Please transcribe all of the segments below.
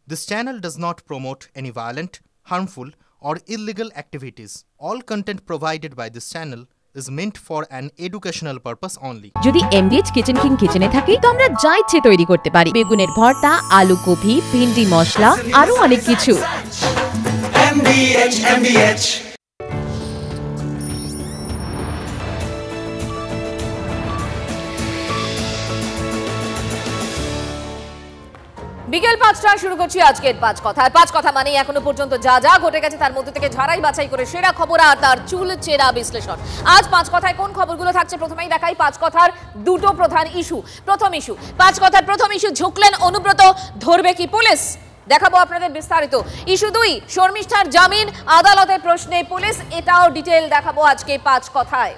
This channel does not promote any violent, harmful, or illegal activities. All content provided by this channel is meant for an educational purpose only. যদি MDH kitchen king কিচেনে থাকি তো আমরা যা ইচ্ছে তৈরি করতে পারি। বেগুনের ভর্তা, আলু কপি, ভিন্ডি মশলা, আরো অনেক কিছু। MDH বিকেল ৫টায় শুরু করছি আজকের পাঁচ কথায়। পাঁচ কথা মানে এখনো পর্যন্ত যা যা ঘটে গেছে তার মধ্যে থেকে ঝাড়াই বাছাই করে সেরা খবর আর তার চুল চেরা বিশ্লেষণ। আজ পাঁচ কথায় কোন খবরগুলো থাকছে প্রথমেই দেখাই পাঁচ কথার দুটো প্রধান ইস্যু। প্রথম ইস্যু, পাঁচ কথার প্রথম ইস্যু, ঝুঁকলেন অনুব্রত, ধরবে কি পুলিশ? দেখাবো আপনাদের বিস্তারিত। ইস্যু ২, শর্মিষ্ঠার জামিন, আদালতে প্রশ্নে পুলিশ, এটাও ডিটেল দেখাবো আজকে পাঁচ কথায়।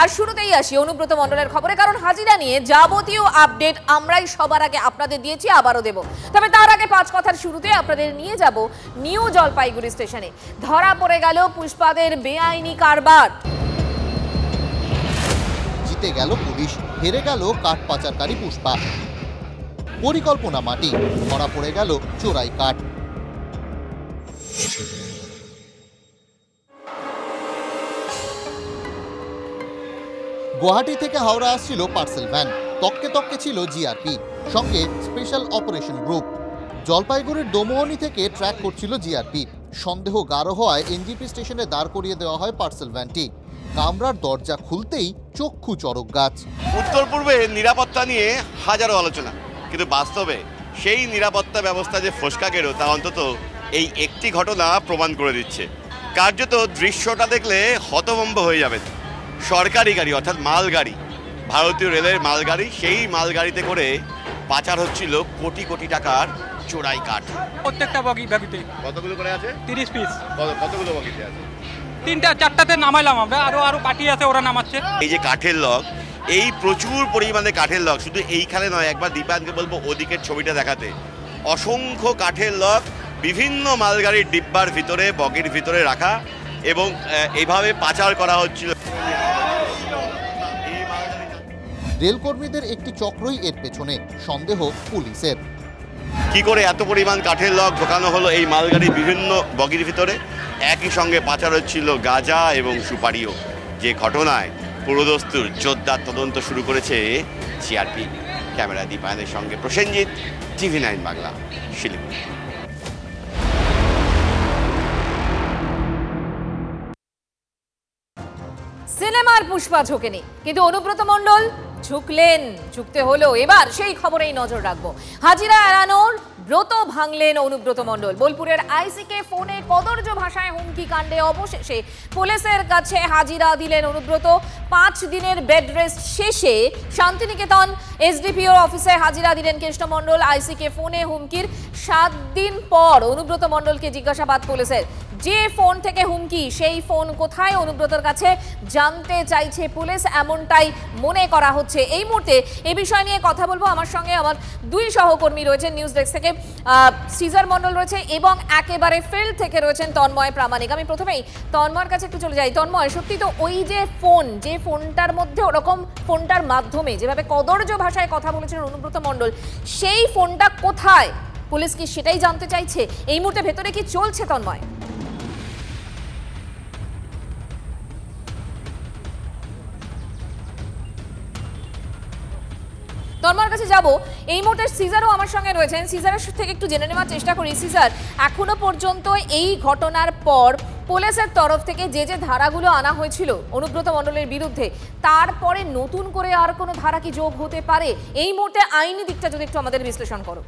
আর শুরুতেই আসি অনুব্রত মণ্ডলের খবরে, কারণ হাজিরা নিয়ে যাবতীয় আপডেট আমরাই সবার আগে আপনাদের দিয়েছি, আবারও দেব। তবে তার আগে পাঁচ কথার শুরুতে আপনাদের নিয়ে যাব নিউ জলপাইগুড়ি স্টেশনে। ধরা পড়ে গেল পুষ্পাদের বেআইনি কারবার। জিতে গেল পুলিশ, হেরে গেল কাঠ পাচারকারী পুষ্পা। পরিকল্পনা মাটি, ধরা পড়ে গেল চোরাই কাঠ। গুয়াহাটি থেকে হাওড়া আসছিল পার্সেল ভ্যান, তককে তককে ছিল জিআরপি, সঙ্গে স্পেশাল অপারেশন গ্রুপ। জলপাইগুড়ির দোমোহনী থেকে ট্র্যাক করছিল জিআরপি। সন্দেহ গাঢ় হওয়ায় এনজিপি স্টেশনে দাঁড় করিয়ে দেওয়া হয় পার্সেল ভ্যানটি। কামরার দরজা খুলতেই চক্ষু চড়ক গাছ। উত্তর পূর্বে নিরাপত্তা নিয়ে হাজারো আলোচনা, কিন্তু বাস্তবে সেই নিরাপত্তা ব্যবস্থা যে ফসকা গেল তা অন্তত এই একটি ঘটনা প্রমাণ করে দিচ্ছে। কার্যত দৃশ্যটা দেখলে হতভম্ব হয়ে যাবেন। সরকারি গাড়ি অর্থাৎ মালগাড়ি, ভারতীয় রেলের মালগাড়ি, সেই মালগাড়িতে করে পাচার হচ্ছিল কোটি কোটি টাকার চোরাই কাঠ। প্রত্যেকটা বগিতে কতগুলো করে আছে? 30 পিস। কতগুলো বগিতে আছে? 4টাতে নামাইলাম আমরা, আরো পার্টি আছে ওরা নামাচ্ছে। এই যে কাঠের লগ, এই প্রচুর পরিমাণে কাঠের লগ, শুধু এইখানে নয়, একবার দীপায়নকে বলবো ওদিকের ছবিটা দেখাতে। অসংখ্য কাঠের লগ বিভিন্ন মালগাড়ির ডিব্বার ভিতরে, বগির ভিতরে রাখা এবং এইভাবে পাচার করা হচ্ছিল। রেলকর্মীদের একটি চক্রই এর পেছনে, সন্দেহ পুলিশের। কি করে এত পরিমাণ কাঠের লগ ঢোকানো হলো এই মালগাড়ির বিভিন্ন বগির ভিতরে? একই সঙ্গে পাচার হচ্ছিল গাঁজা এবং সুপারিও, যে ঘটনায় পুরোদস্তুর জোরদার তদন্ত শুরু করেছে জিআরপি। ক্যামেরা দীপায়নের সঙ্গে প্রসেনজিৎ, TV9 বাংলা, শিলিগুড়ি। সিনেমার পুষ্পা ঝোঁকেনি, কিন্তু অনুব্রত মণ্ডল ঝুঁকলেন, ঝুঁকতে হলো। এবার সেই খবরেই নজর রাখবো। হাজিরা এড়ানোর ব্রত ভাঙলেন অনুব্রত মণ্ডল। বোলপুরের আইসিকে ফোনে কদর্য ভাষায় হুমকি কাণ্ডে অবশেষে পুলিশের কাছে হাজিরা দিলেন অনুব্রত। 5 দিনের বেড রেস্ট শেষে শান্তিনিকেতন এসডিপিওর অফিসে হাজিরা দিলেন কৃষ্ণ মণ্ডল। আইসিকে ফোনে হুমকির 7 দিন পর অনুব্রত মণ্ডলকে জিজ্ঞাসাবাদ পুলিশের। যে ফোন থেকে হুমকি, সেই ফোন কোথায় অনুব্রতর কাছে জানতে চাইছে পুলিশ, এমনটাই মনে করা হচ্ছে। এই মুহূর্তে এই বিষয় নিয়ে কথা বলবো। আমার সঙ্গে আমার দুই সহকর্মী রয়েছেন নিউজ ডেস্ক থেকে, সিজার মণ্ডল রয়েছে এবং একেবারে ফিল্ড থেকে রয়েছেন তন্ময় প্রামাণিক। আমি প্রথমেই তন্ময়ের কাছে একটু চলে যাই। তন্ময়, সত্যি তো ওই যে ফোন, যে ফোনটার মধ্যে ওরকম ফোনটার মাধ্যমে যেভাবে কদর্য ভাষায় কথা বলেছিলেন অনুব্রত মণ্ডল, সেই ফোনটা কোথায়, পুলিশ কি সেটাই জানতে চাইছে? এই মুহূর্তে ভেতরে কি চলছে তন্ময়? তন্ময়ের কাছে যাব। এই মুহূর্তে সিজারও আমার সঙ্গে রয়েছেন। সিজারের থেকে একটু জেনে নেওয়ার চেষ্টা করি। সিজার, এখনো পর্যন্ত এই ঘটনার পর পুলিশের তরফ থেকে যে যে ধারাগুলো আনা হয়েছিল অনুব্রত মণ্ডলের বিরুদ্ধে, তারপরে নতুন করে আর কোনো ধারা কি যোগ হতে পারে? এই মুহূর্তে আইনি দিকটা যদি একটু আমাদের বিশ্লেষণ করো।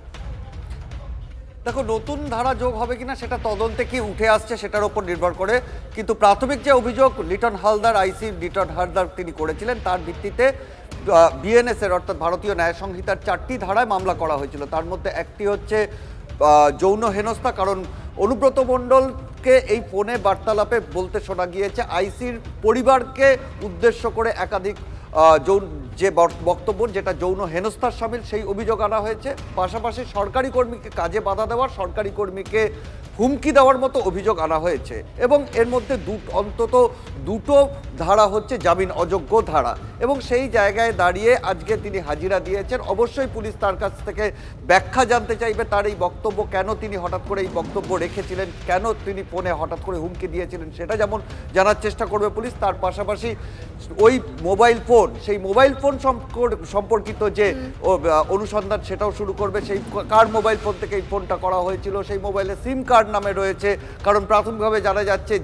দেখো, নতুন ধারা যোগ হবে কিনা সেটা তদন্তে কি উঠে আসছে সেটার উপর নির্ভর করে, কিন্তু প্রাথমিক যে অভিযোগ লিটন হালদার, আইসি লিটন হালদার তিনি করেছিলেন, তার ভিত্তিতে বিএনএস এর অর্থাৎ ভারতীয় ন্যায় সংহিতার 4টি ধারায় মামলা করা হয়েছিল। তার মধ্যে একটি হচ্ছে যৌন হেনস্থা, কারণ অনুব্রত মণ্ডলকে এই ফোনে বার্তালাপে বলতে শোনা গিয়েছে আইসির পরিবারকে উদ্দেশ্য করে একাধিক যে বক্তব্য, যেটা যৌন হেনস্থার সামিল, সেই অভিযোগ আনা হয়েছে। পাশাপাশি সরকারি কর্মীকে কাজে বাধা দেওয়ার, সরকারি কর্মীকে হুমকি দেওয়ার মতো অভিযোগ আনা হয়েছে এবং এর মধ্যে অন্তত দুটো ধারা হচ্ছে জামিন অযোগ্য ধারা এবং সেই জায়গায় দাঁড়িয়ে আজকে তিনি হাজিরা দিয়েছেন। অবশ্যই পুলিশ তার কাছ থেকে ব্যাখ্যা জানতে চাইবে, তার এই বক্তব্য কেন তিনি হঠাৎ করে এই বক্তব্য রেখেছিলেন, কেন তিনি ফোনে হঠাৎ করে হুমকি দিয়েছিলেন সেটা যেমন জানার চেষ্টা করবে পুলিশ, তার পাশাপাশি ওই মোবাইল ফোন, সেই মোবাইল ফোন সম্পর্কিত যে অনুসন্ধান সেটাও শুরু করবে। সেই কার মোবাইল ফোন থেকে এই ফোনটা করা হয়েছিল, সেই মোবাইলে সিম কার্ড নামে রয়েছে, কারণ প্রাথমিকভাবে জানা যাচ্ছে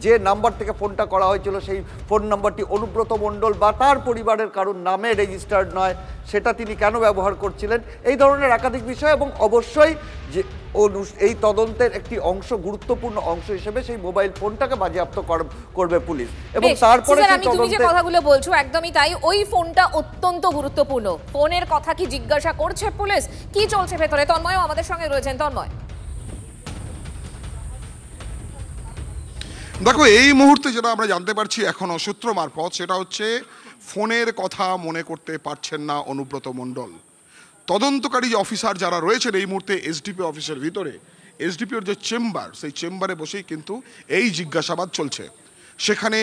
যে নাম্বার থেকে ফোনটা করা হয়েছিল সেই ফোন নাম্বারটি অনুব্রত মণ্ডল বা তার পরিবারের কারোর নামে রেজিস্টার্ড নয়, সেটা তিনি কেন ব্যবহার করছিলেন, এই ধরনের একাধিক বিষয়। এবং অবশ্যই যে এই তদন্তের একটি অংশ, গুরুত্বপূর্ণ অংশ হিসেবে সেই মোবাইল ফোনটাকে বাজেয়াপ্ত করবে পুলিশ। এবং তারপরে তুমি যে কথাগুলো বলছো একদমই তাই, ওই ফোনটা অত্যন্ত গুরুত্বপূর্ণ। ফোনের কথা কি জিজ্ঞাসা করছে পুলিশ, কি চলছে ভেতরে? তন্ময়ও আমাদের সঙ্গে রয়েছেন। তন্ময়, দেখো, এই মুহূর্তে যেটা আমরা জানতে পারছি এখনো সূত্র মারফত, সেটা হচ্ছে ফোনের কথা মনে করতে পারছেন না অনুব্রত মণ্ডল। তদন্তকারী অফিসার যারা রয়েছেন এই মুহূর্তে এসডিপি অফিসের ভিতরে, এসডিপিওর যে চেম্বার, সেই চেম্বারে বসেই কিন্তু এই জিজ্ঞাসাবাদ চলছে। সেখানে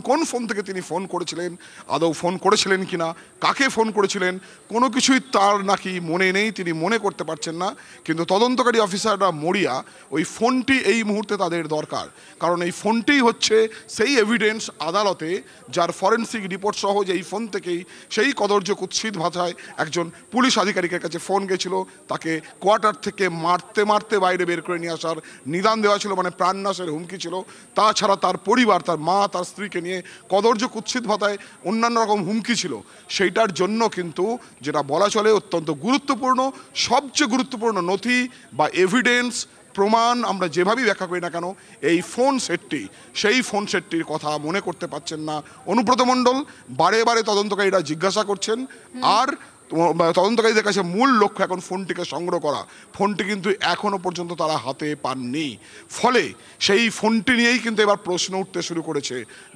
কোন ফোন থেকে তিনি ফোন করেছিলেন, আদৌ ফোন করেছিলেন কিনা, কাকে ফোন করেছিলেন, কোনো কিছুই তার নাকি মনে নেই, তিনি মনে করতে পারছেন না। কিন্তু তদন্তকারী অফিসাররা মরিয়া, ওই ফোনটি এই মুহূর্তে তাদের দরকার, কারণ এই ফোনটিই হচ্ছে সেই এভিডেন্স আদালতে, যার ফরেন্সিক রিপোর্ট সহ যে এই ফোন থেকেই সেই কদর্য কুৎসিত ভাষায় একজন পুলিশ আধিকারিকের কাছে ফোন গেছিল, তাকে কোয়ার্টার থেকে মারতে মারতে বাইরে বের করে নিয়ে আসার নিদান দেওয়া ছিল, মানে প্রাণনাশের হুমকি ছিল। তাছাড়া তার পরিবার, তার মা, তার স্ত্রীকে নিয়ে কদর্য কুৎসিত ভাষায় অন্যান্য রকম হুমকি ছিল। সেইটার জন্য কিন্তু যেটা বলা চলে অত্যন্ত গুরুত্বপূর্ণ, সবচেয়ে গুরুত্বপূর্ণ নথি বা এভিডেন্স প্রমাণ আমরা যেভাবেই ব্যাখ্যা করি না কেন, এই ফোন সেটটি, সেই ফোন সেটটির কথা মনে করতে পারছেন না অনুব্রত মণ্ডল। বারে বারে তদন্তকারীরা জিজ্ঞাসা করছেন, আর তদন্তকারীদের কাছে মূল লক্ষ্য এখন ফোনটিকে সংগ্রহ করা। ফোনটি কিন্তু এখনো পর্যন্ত তারা হাতে পাননি। ফলে সেই ফোনটি নিয়েই কিন্তু এবার প্রশ্ন উঠতে শুরু করেছে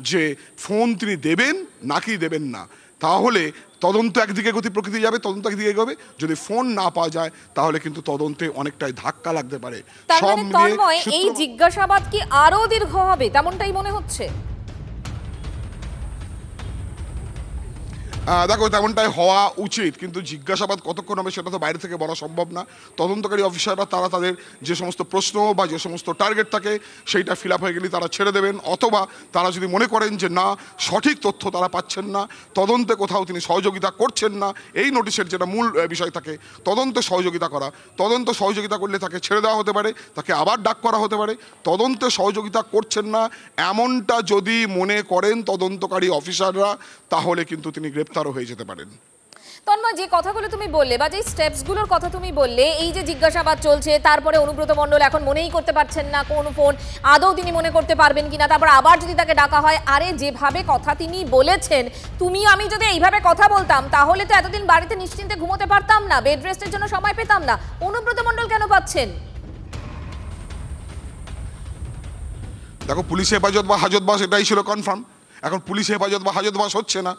যে ফোন তিনি দেবেন নাকি দেবেন না। তাহলে তদন্ত একদিকে গতি প্রকৃতি যাবে, তদন্ত একদিকে এগোবে। যদি ফোন না পাওয়া যায় তাহলে কিন্তু তদন্তে অনেকটাই ধাক্কা লাগতে পারে। সব মিলিয়ে এই জিজ্ঞাসাবাদ কি আরো দীর্ঘ হবে, তেমনটাই মনে হচ্ছে? দেখো, তেমনটাই হওয়া উচিত, কিন্তু জিজ্ঞাসাবাদ কতক্ষণ হবে সেটা তো বাইরে থেকে বলা সম্ভব না। তদন্তকারী অফিসাররা তারা তাদের যে সমস্ত প্রশ্ন বা যে সমস্ত টার্গেট থাকে সেইটা ফিল আপ হয়ে গেলে তারা ছেড়ে দেবেন, অথবা তারা যদি মনে করেন যে না, সঠিক তথ্য তারা পাচ্ছেন না, তদন্তে কোথাও তিনি সহযোগিতা করছেন না, এই নোটিশের যেটা মূল বিষয় থাকে তদন্তে সহযোগিতা করা, তদন্ত সহযোগিতা করলে তাকে ছেড়ে দেওয়া হতে পারে, তাকে আবার ডাক করা হতে পারে। তদন্তে সহযোগিতা করছেন না এমনটা যদি মনে করেন তদন্তকারী অফিসাররা, তাহলে কিন্তু তিনি গ্রেপ্তারও হয়ে যেতে পারেন। তন্ময়, যে কথাগুলো তুমি বললে বা যে স্টেপসগুলোর কথা তুমি বললে, এই যে জিজ্ঞাসাবাদ চলছে, তারপরে অনুব্রত মণ্ডল এখন মনেই করতে পারছেন না কোন ফোন, আদৌ তিনি মনে করতে পারবেন কিনা, তারপর আবার যদি তাকে ডাকা হয়, আরে যেভাবে কথা তিনি বলেছেন, তুমি আমি যদি এইভাবে কথা বলতাম তাহলে তো এতদিন বাড়িতে নিশ্চিন্তে ঘুমোতে পারতাম না, বেড রেস্টের জন্য সময় পেতাম না। অনুব্রত মণ্ডল কেন পাচ্ছেন? দেখো, পুলিশ হেফাজত বা হাজতবাস এটাই ছিল কনফার্ম। এখন পুলিশ হেফাজত বা হাজতবাস হচ্ছে না,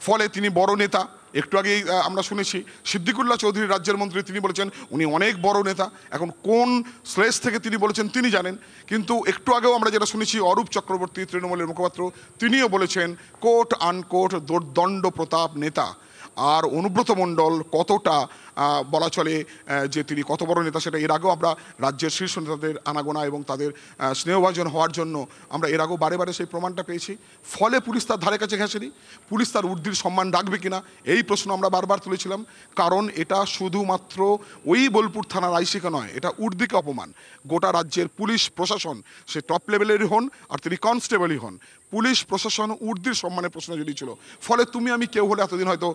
ফলে তিনি বড় নেতা। একটু আগেই আমরা শুনেছি সিদ্দিকুল্লাহ চৌধুরী রাজ্যের মন্ত্রী, তিনি বলেছেন উনি অনেক বড় নেতা। এখন কোন স্লেস থেকে তিনি বলেছেন তিনি জানেন, কিন্তু একটু আগেও আমরা যেটা শুনেছি অরূপ চক্রবর্তী, তৃণমূলের মুখপাত্র, তিনিও বলেছেন কোট আনকোট দণ্ড প্রতাপ নেতা। আর অনুব্রত মণ্ডল কতটা বলা চলে যে তিনি কত বড় নেতা, সেটা এর আগেও আমরা রাজ্যের শীর্ষ নেতাদের আনাগোনা এবং তাদের স্নেহভাজন হওয়ার জন্য আমরা এর আগেও বারে বারে সেই প্রমাণটা পেয়েছি। ফলে পুলিশ তার ধারে কাছে ঘেঁষেনি। পুলিশ তার ঊর্ধ্বের সম্মান রাখবে কিনা এই প্রশ্ন আমরা বারবার তুলেছিলাম, কারণ এটা শুধুমাত্র ওই বোলপুর থানার আইসিকে নয়, এটা ঊর্ধ্বকে অপমান। গোটা রাজ্যের পুলিশ প্রশাসন, সে টপ লেভেলেরই হন আর তিনি কনস্টেবলই হন, পুলিশ প্রশাসন ঊর্ধ্বের সম্মানের প্রশ্ন যদি ছিল। ফলে তুমি আমি কেউ হলে এতদিন হয়তো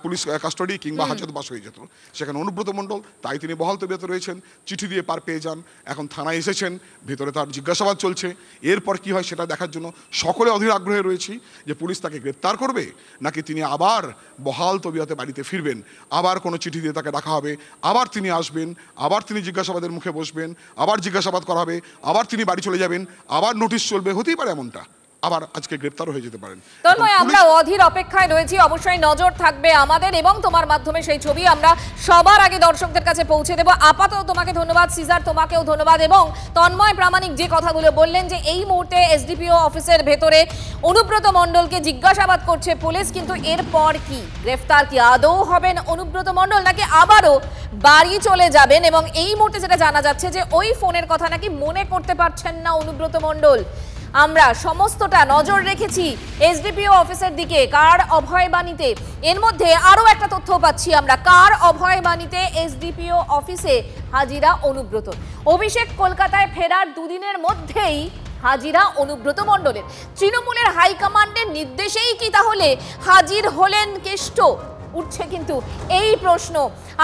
পুলিশ কাস্টডি কিংবা হাজতবাস হয়ে যেত, সেখানে অনুব্রত মণ্ডল, তাই তিনি বহাল তবিয়তে রয়েছেন, চিঠি দিয়ে পার পেয়ে যান, এখন থানায় এসেছেন, ভেতরে তার জিজ্ঞাসাবাদ চলছে। এরপর কি হয় সেটা দেখার জন্য সকলে অধীর আগ্রহে রয়েছি যে পুলিশ তাকে গ্রেপ্তার করবে নাকি তিনি আবার বহাল তবিয়তে বাড়িতে ফিরবেন, আবার কোনো চিঠি দিয়ে তাকে ডাকা হবে, আবার তিনি আসবেন, আবার তিনি জিজ্ঞাসাবাদের মুখে বসবেন, আবার জিজ্ঞাসাবাদ করা হবে, আবার তিনি বাড়ি চলে যাবেন, আবার নোটিশ চলবে। হতেই পারে এমনটা। আবার আজকে গ্রেপ্তার হয়ে যেতে পারেন। তন্ময়, আমরা অধীর অপেক্ষায় রয়েছি, অবশ্যই নজর থাকবে আমাদের এবং তোমার মাধ্যমে সেই ছবি আমরা সবার আগে দর্শকদের কাছে পৌঁছে দেব। আপাতত তোমাকে ধন্যবাদ সিজার, তোমাকেও ধন্যবাদ। এবং তন্ময় প্রামাণিক যে কথাগুলো বললেন যে এই মুহূর্তে এসডিপিও অফিসের ভেতরে অনুব্রত মণ্ডলকে জিজ্ঞাসাবাদ করছে পুলিশ, কিন্তু এরপর কি গ্রেফতার কি আদৌ হবেন অনুব্রত মণ্ডল নাকি আবারও বাড়ি চলে যাবেন? এবং এই মুহূর্তে যেটা জানা যাচ্ছে যে ওই ফোনের কথা নাকি মনে করতে পারছেন না অনুব্রত মণ্ডল। আমরা সমস্তটা নজর রেখেছি এসডিপিও অফিসের দিকে কার অভয়বাণীতে। এর মধ্যে আরও একটা তথ্য পাচ্ছি আমরা, কার অভয়বাণীতে এসডিপিও অফিসে হাজিরা অনুব্রত। অভিষেক কলকাতায় ফেরার দুদিনের মধ্যেই হাজিরা অনুব্রত মণ্ডলের। তৃণমূলের হাইকমান্ডের নির্দেশেই কি তাহলে হাজির হলেন কেষ্ট? উঠছে কিন্তু এই প্রশ্ন।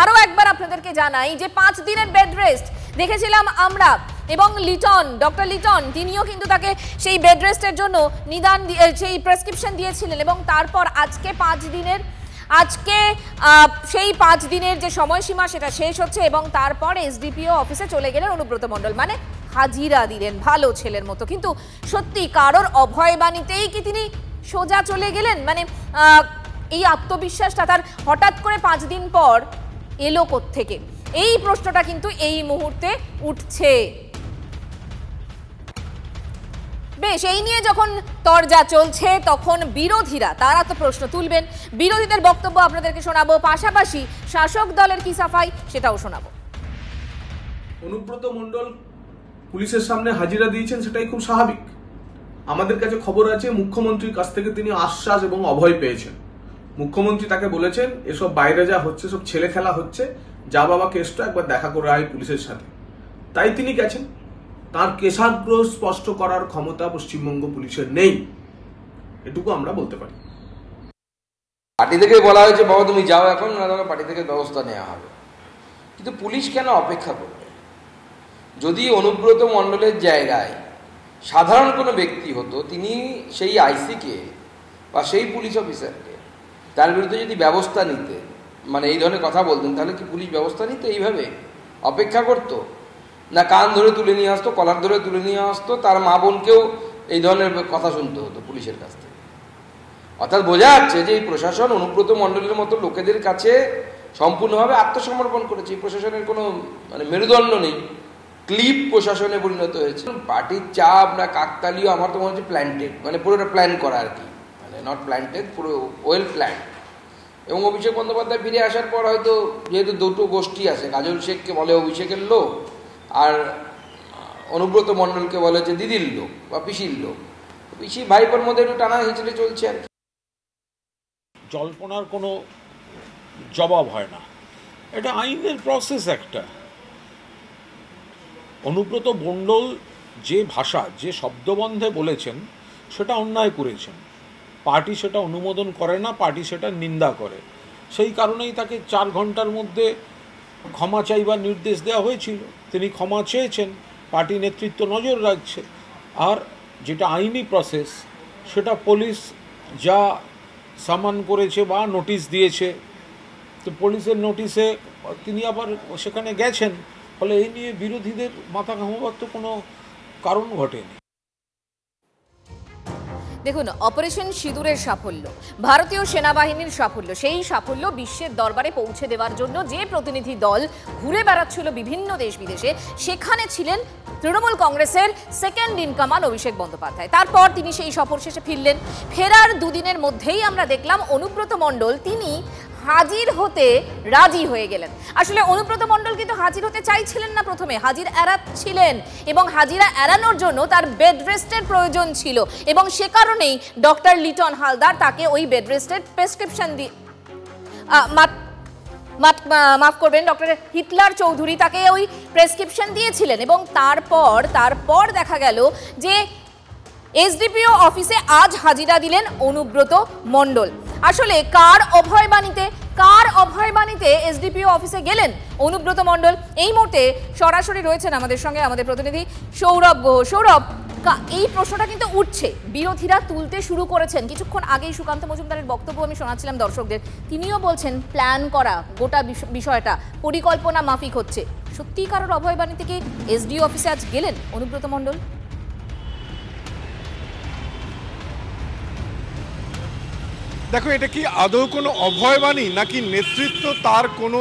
আরও একবার আপনাদেরকে জানাই যে 5 দিনের বেড রেস্ট দেখেছিলাম আমরা, এবং ডক্টর লিটন তিনিও কিন্তু তাকে সেই বেড রেস্টের জন্য নিদান সেই প্রেসক্রিপশন দিয়েছিলেন, এবং তারপর আজকে সেই 5 দিনের যে সময়সীমা সেটা শেষ হচ্ছে এবং তারপর এসডিপিও অফিসে চলে গেলেন অনুব্রত মণ্ডল, মানে হাজিরা দিলেন ভালো ছেলের মতো। কিন্তু সত্যি কারোর অভয়বাণীতেই কি তিনি সোজা চলে গেলেন? মানে এই আত্মবিশ্বাসটা তার হঠাৎ করে 5 দিন পর এলো কোত্থেকে? এই প্রশ্নটা কিন্তু এই মুহূর্তে উঠছে। বেশ, এই নিয়ে যখন তরজা চলছে তখন বিরোধীরা তারা তো প্রশ্ন তুলবেন। বিরোধীদের বক্তব্য আপনাদেরকে শোনাবো, পাশাপাশি শাসক দলের কি সাফাই সেটাও শোনাবো। অনুব্রত মণ্ডল পুলিশের সামনে হাজিরা দিয়েছেন, সেটাই খুব স্বাভাবিক। আমাদের কাছে খবর আছে মুখ্যমন্ত্রীর কাছ থেকে তিনি আশ্বাস এবং অভয় পেয়েছেন। মুখ্যমন্ত্রী তাকে বলেছেন এসব বাইরে যা হচ্ছে সব ছেলে খেলা হচ্ছে, যা বাবা কেষ্ট একবার দেখা করে আয় পুলিশের সাথে। তাই তিনি গেছেন। তার কেশাগ্র স্পষ্ট করার ক্ষমতা পশ্চিমবঙ্গ পুলিশের নেই, এটুকু আমরা বলতে পারি। পার্টি থেকে বলা হয়েছে বাবা তুমি যাও এখন, না তোমাকে পার্টি থেকে ব্যবস্থা নেওয়া হবে। কিন্তু পুলিশ কেন অপেক্ষা করবে? যদি অনুব্রত মণ্ডলের জায়গায় সাধারণ কোনো ব্যক্তি হতো, তিনি সেই আইসিকে বা সেই পুলিশ অফিসারকে তার বিরুদ্ধে যদি ব্যবস্থা নিতে, মানে এই ধরনের কথা বলতেন, তাহলে কি পুলিশ ব্যবস্থা নিত? এইভাবে অপেক্ষা করতো না? কান ধরে তুলে নিয়ে আসতো, কলার ধরে তুলে নিয়ে আসতো, তার মা বোনকেও এই ধরনের কথা শুনতে হতো পুলিশের কাছ থেকে। অর্থাৎ বোঝা যাচ্ছে যে এই প্রশাসন অনুব্রত মণ্ডলের মতো লোকেদের কাছে সম্পূর্ণভাবে আত্মসমর্পণ করেছে। এই প্রশাসনের কোনো মানে মেরুদণ্ড নেই, ক্লিপ প্রশাসনে পরিণত হয়েছে। পার্টির চাপ না কাকতালীয়, আমার তো মনে হচ্ছে প্ল্যান্টেড, মানে পুরোটা প্ল্যান করা আর কি, মানে নট প্ল্যান্টেড, পুরো ওয়েল প্ল্যান্ড। এবং অভিষেক বন্দ্যোপাধ্যায় ফিরে আসার পর হয়তো যেহেতু দুটো গোষ্ঠী আছে, কাজল শেখকে বলে অভিষেকের লোক আর অনুব্রত মণ্ডলকে বলে যে দিদির লোক বা পিসির লোক, পিসি ভাইপোর মধ্যে একটু টানা হিচড়ে চলছে আর কি। জল্পনার কোনো জবাব হয় না, এটা আইনের প্রসেস একটা। অনুব্রত মণ্ডল যে ভাষা যে শব্দবন্ধে বলেছেন সেটা অন্যায় করেছেন, পার্টি সেটা অনুমোদন করে না, পার্টি সেটা নিন্দা করে। সেই কারণেই তাকে 4 ঘন্টার মধ্যে ক্ষমা চাইবার নির্দেশ দেওয়া হয়েছিল। তিনি ক্ষমা চেয়েছেন, পার্টি নেতৃত্ব নজর রাখছে। আর যেটা আইনি প্রসেস সেটা পুলিশ যা সামান করেছে বা নোটিশ দিয়েছে, তো পুলিশের নোটিশে তিনি আবার সেখানে গেছেন, ফলে এই নিয়ে বিরোধীদের মাথা ঘামাবার তো কোনো কারণ ঘটেনি। দেখুন, অপারেশন সিঁদুরের সাফল্য, ভারতীয় সেনাবাহিনীর সাফল্য, সেই সাফল্য বিশ্বের দরবারে পৌঁছে দেওয়ার জন্য যে প্রতিনিধি দল ঘুরে বেড়াচ্ছিল বিভিন্ন দেশ বিদেশে, সেখানে ছিলেন তৃণমূল কংগ্রেসের second in command Abhishek Bandyopadhyay. তারপর তিনি সেই সফর শেষে ফিরলেন। ফেরার দুদিনের মধ্যেই আমরা দেখলাম অনুব্রত মণ্ডল তিনি হাজির হতে রাজি হয়ে গেলেন। আসলে অনুব্রত মণ্ডল কিন্তু হাজির হতে চাইছিলেন না, প্রথমে হাজির এড়াচ্ছিলেন এবং হাজিরা এড়ানোর জন্য তার বেড রেস্টের প্রয়োজন ছিল, এবং সে কারণেই ডক্টর লিটন হালদার তাকে ওই বেড রেস্টের প্রেসক্রিপশন দিয়ে মাফ করবেন, ডক্টর হিটলার চৌধুরী তাকে ওই প্রেসক্রিপশন দিয়েছিলেন। এবং তারপর দেখা গেল যে এসডিপিও অফিসে আজ হাজিরা দিলেন অনুব্রত মণ্ডল। আসলে কার অভয়বাণীতে এসডিপিও অফিসে গেলেন অনুব্রত মণ্ডল? এই মুহূর্তে সরাসরি রয়েছেন আমাদের সঙ্গে আমাদের প্রতিনিধি সৌরভ গুহ। সৌরভ, এই প্রশ্নটা কিন্তু উঠছে, বিরোধীরা তুলতে শুরু করেছেন। কিছুক্ষণ আগেই সুকান্ত মজুমদারের বক্তব্য আমি শোনাচ্ছিলাম দর্শকদের, তিনিও বলছেন প্ল্যান করা গোটা বিষয়টা পরিকল্পনা মাফিক হচ্ছে। সত্যি কারোর অভয়বাণী থেকে এসডিও অফিসে আজ গেলেন অনুব্রত মণ্ডল? দেখো, এটা কি আদৌ কোনো অভয়বাণী নাকি নেতৃত্ব তার কোনো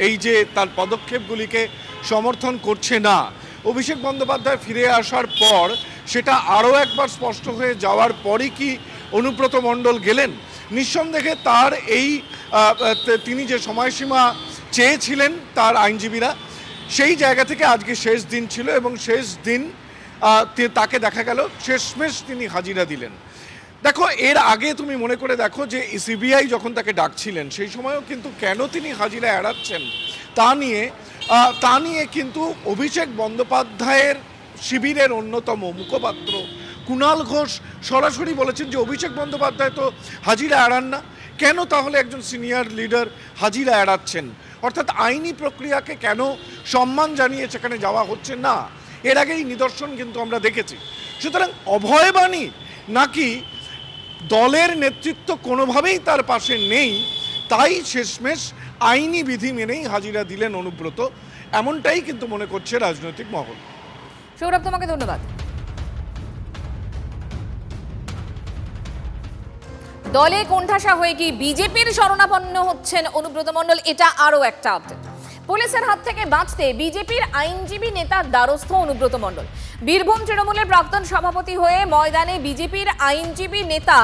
এই যে তার পদক্ষেপগুলিকে সমর্থন করছে না? অভিষেক বন্দ্যোপাধ্যায় ফিরে আসার পর সেটা আরও একবার স্পষ্ট হয়ে যাওয়ার পরই কি অনুব্রত মণ্ডল গেলেন? নিঃসন্দেহে তার এই তিনি যে সময়সীমা চেয়েছিলেন তার আইনজীবীরা, সেই জায়গা থেকে আজকে শেষ দিন ছিল এবং শেষ দিন তাকে দেখা গেল শেষমেশ তিনি হাজিরা দিলেন। দেখো, এর আগে তুমি মনে করে দেখো যে সিবিআই যখন তাকে ডাকছিলেন সেই সময়ও কিন্তু কেন তিনি হাজিরা এড়াচ্ছেন তা নিয়ে কিন্তু অভিষেক বন্দ্যোপাধ্যায়ের শিবিরের অন্যতম মুখপাত্র কুণাল ঘোষ সরাসরি বলেছেন যে অভিষেক বন্দ্যোপাধ্যায় তো হাজিরা এড়ান না, কেন তাহলে একজন সিনিয়র লিডার হাজিরা এড়াচ্ছেন? অর্থাৎ আইনি প্রক্রিয়াকে কেন সম্মান জানিয়ে সেখানে যাওয়া হচ্ছে না, এর আগেই নিদর্শন কিন্তু আমরা দেখেছি। সুতরাং অভয়বাণী নাকি দলের নেতৃত্ব কোনোভাবেই তার পাশে নেই, তাই শেষমেশ আইনি বিধি মেনেই হাজিরা দিলেন অনুব্রত, এমনটাই কিন্তু মনে করছে রাজনৈতিক মহল। সৌরভ, তোমাকে ধন্যবাদ। দলে কোণঠাসা হয়ে কি বিজেপির শরণাপন্ন হচ্ছেন অনুব্রত মণ্ডল? এটা আরও একটা আপডেট। পুলিশের হাত থেকে বাঁচতে বিজেপির আইনজীবী নেতার দ্বারস্থ অনুব্রত মণ্ডল। বীরভূম তৃণমূলের প্রাক্তন সভাপতি হয়ে ময়দানে বিজেপির আইনজীবী নেতা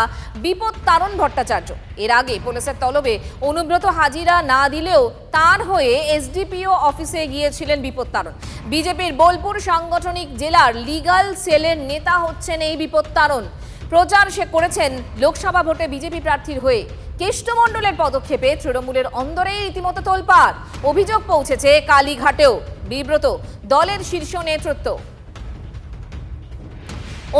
বিপদ তারণ ভট্টাচার্য। এর আগে পুলিশের তলবে অনুব্রত হাজিরা না দিলেও তার হয়ে এসডিপিও অফিসে গিয়েছিলেন বিপদ তারণ। বিজেপির বোলপুর সাংগঠনিক জেলার লিগাল সেলের নেতা হচ্ছেন এই বিপদ তারণ। প্রচার সে করেছেন লোকসভা ভোটে বিজেপি প্রার্থীর হয়ে। কেষ্টমণ্ডলের পদক্ষেপে তৃণমূলের অন্দরে রীতিমতো তোলপাড়। অভিযোগ পৌঁছেছে কালীঘাটেও। বিব্রত দলের শীর্ষ নেতৃত্ব।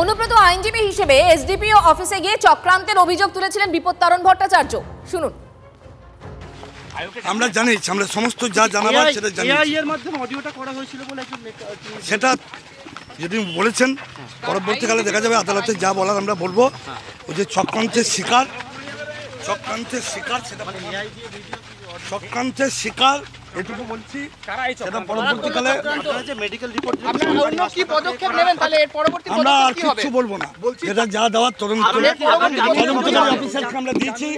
অনুব্রত আইনজীবী হিসেবে এসডিপিও অফিসে গিয়ে চক্রান্তের অভিযোগ তুলেছিলেন বিপদ তারণ ভট্টাচার্য। শুনুন। আমরা জানি, আমরা সমস্ত যা জানাবার সেটা জানি। এর মাধ্যমে অডিওটা করা হয়েছিল বলে সেটা যদি বলেছেন, পরবর্তীকালে দেখা যাবে আদালতে যা বলার আমরা বলবো। ওই যে চক্রান্তের শিকার এটুকু বলছি, সেটা পরবর্তীকালে আমরা আর কিছু বলবো না। যেটা যা দেওয়ার তদন্তকারী অফিসারকে আমরা দিয়েছি,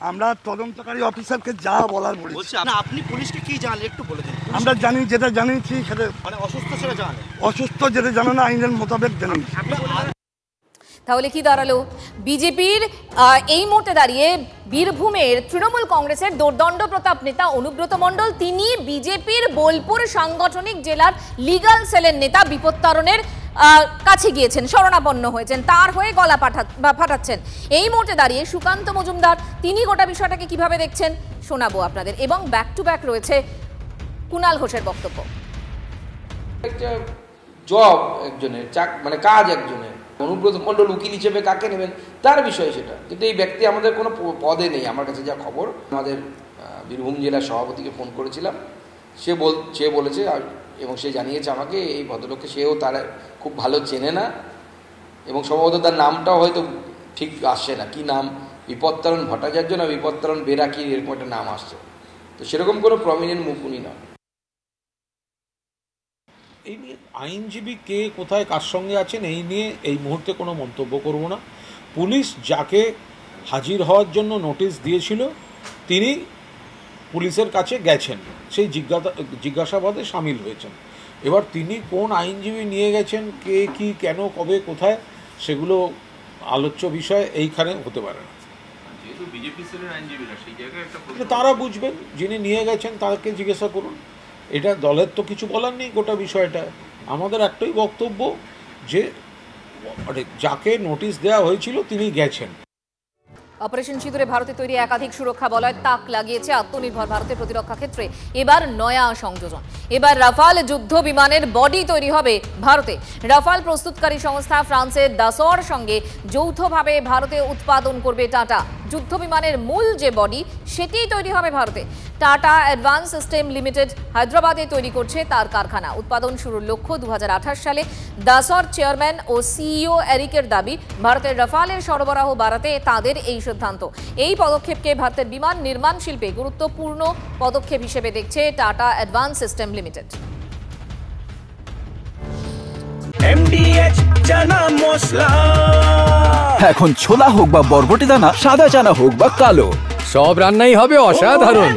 আমরা তদন্তকারী অফিসারকে যা বলার বলেছি। আপনি পুলিশকে কি জানলেন একটু বলে দিন। আমরা জানি, যেটা জানিয়েছি সেটা অসুস্থ সেটা জানেন, অসুস্থ যেটা জানো না আইনের মোতাবেক জানি। তাহলে কি দাঁড়ালো? বিজেপির এই মুহূর্তে দাঁড়িয়ে বীরভূমের তৃণমূল কংগ্রেসের দোর্দণ্ড প্রতাপ নেতা অনুব্রত মণ্ডল, তিনি বিজেপির বোলপুর সাংগঠনিক জেলার লিগাল সেলের নেতা বিপদ তারণের কাছে গিয়েছেন, শরণাপন্ন হয়েছেন, তার হয়ে গলা ফাটাচ্ছেন। এই মুহূর্তে দাঁড়িয়ে সুকান্ত মজুমদার তিনি গোটা বিষয়টাকে কিভাবে দেখছেন শোনাবো আপনাদের, এবং ব্যাক টু ব্যাক রয়েছে কুণাল ঘোষের বক্তব্য। একটা জব একজনের, মানে কাজ একজনের, অনুব্রত মণ্ডল উকিল হিসেবে কাকে নেবেন তার বিষয় সেটা, কিন্তু এই ব্যক্তি আমাদের কোনো পদে নেই। আমার কাছে যা খবর, আমাদের বীরভূম জেলার সভাপতিকে ফোন করেছিলাম, সে বলেছে এবং সে জানিয়েছে আমাকে এই ভদ্রলোককে সেও তার খুব ভালো চেনে না, এবং সম্ভবত তার নামটাও হয়তো ঠিক আসছে না। কি নাম, বিপদ তারণ ভট্টাচার্য না বিপদ তারণ বেরাকি, এরকম একটা নাম আসছে। তো সেরকম কোনো প্রমিনেন্ট মুখ উনি নয়। এই নিয়ে আইনজীবী কে কোথায় কার সঙ্গে আছেন এই নিয়ে এই মুহূর্তে কোনো মন্তব্য করব না। পুলিশ যাকে হাজির হওয়ার জন্য নোটিশ দিয়েছিল তিনি পুলিশের কাছে গেছেন, সেই জিজ্ঞাসাবাদে সামিল হয়েছেন। এবার তিনি কোন আইনজীবী নিয়ে গেছেন, কে কি কেন কবে কোথায়, সেগুলো আলোচ্য বিষয় এইখানে হতে পারে না। তারা বুঝবেন, যিনি নিয়ে গেছেন তাকে জিজ্ঞাসা করুন। এটা দলের তো কিছু বলার নেই গোটা বিষয়টা। আমাদের একটাই বক্তব্য যে যাকে নোটিশ দেওয়া হয়েছিল তিনি গেছেন। অপারেশন সিঁদুরে ভারতে তৈরি একাধিক সুরক্ষা বলয় তাক লাগিয়েছে আত্মনির্ভর ভারতের প্রতিরক্ষা ক্ষেত্রে। এবার নয়া সংযোজন, এবার রাফাল যুদ্ধ বিমানের বডি তৈরি হবে ভারতে। রাফাল প্রস্তুতকারী সংস্থা ফ্রান্সের দাসর সঙ্গে যৌথভাবে ভারতে উৎপাদন করবে টাটা। যুদ্ধ বিমানের মূল যে বডি সেটিই তৈরি হবে ভারতে। টাটা অ্যাডভান্স সিস্টেম লিমিটেড হায়দ্রাবাদে তৈরি করছে তার কারখানা। উৎপাদন শুরুর লক্ষ্য 2028 সালে। দাসর চেয়ারম্যান ও সিইও এরিকের দাবি, ভারতের রাফালের সরবরাহ বাড়াতে তাদের এই সিদ্ধান্ত। এই পদক্ষেপকে ভারতের বিমান নির্মাণ শিল্পে গুরুত্বপূর্ণ পদক্ষেপ হিসেবে দেখছে tata advance system limited. Chana masala. এখন ছোলা হোক বা বরবটি দানা, সাদা চানা হোক বা কালো, সব রান্নাই হবে অসাধারণ।